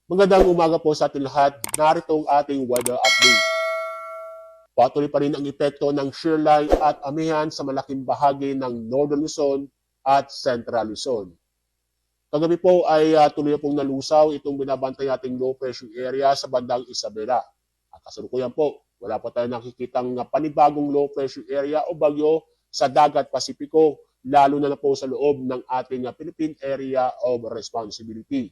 Magandang umaga po sa ating lahat. Narito ang ating weather update. Patuloy pa rin ang epekto ng shear line at amihan sa malaking bahagi ng Northern Luzon at Central Luzon. Kagabi po ay tuloy pong nalusaw itong binabantay nating low pressure area sa bandang Isabela. At kasalukuyan po, wala pa tayong nakikitang panibagong low pressure area o bagyo sa dagat Pasipiko, lalo na po sa loob ng ating Philippine Area of Responsibility.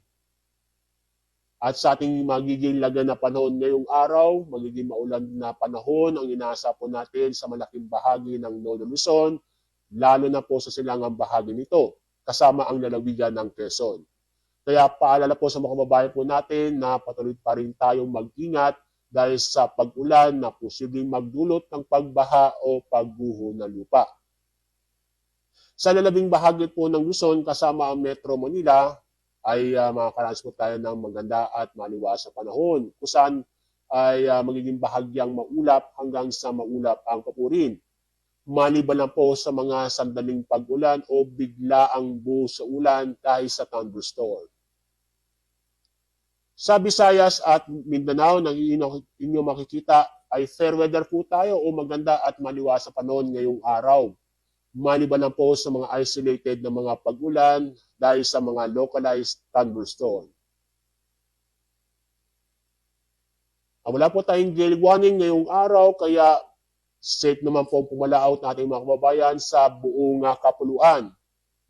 At sa ating magiging lagan na panahon ngayong araw, magiging maulan na panahon ang inaasa po natin sa malaking bahagi ng Northern Luzon, lalo na po sa silangang bahagi nito, kasama ang lalawigan ng Quezon. Kaya paalala po sa mga kababayan po natin na patuloy pa rin tayong mag-ingat dahil sa pag-ulan na posibleng magdulot ng pagbaha o pagguho ng lupa. Sa lalabing bahagi po ng Luzon kasama ang Metro Manila, ay makakaranas po tayo ng maganda at maliwas sa panahon kung saan ay magiging bahagyang maulap hanggang sa maulap ang papurin. Maliban lang po sa mga sandaling pag-ulan o bigla ang buhos sa ulan dahil sa thunderstorm. Sa Visayas at Mindanao, nang inyo makikita ay fair weather po tayo o maganda at maliwas sa panahon ngayong araw. Maliban lang po sa mga isolated na mga pag-ulan dahil sa mga localized thunderstorm. Wala po tayong gale warning ngayong araw, kaya safe naman po pumalaot natin mga kababayan sa buong kapuluan.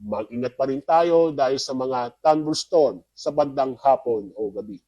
Mag-ingat pa rin tayo dahil sa mga thunderstorm sa bandang hapon o gabi.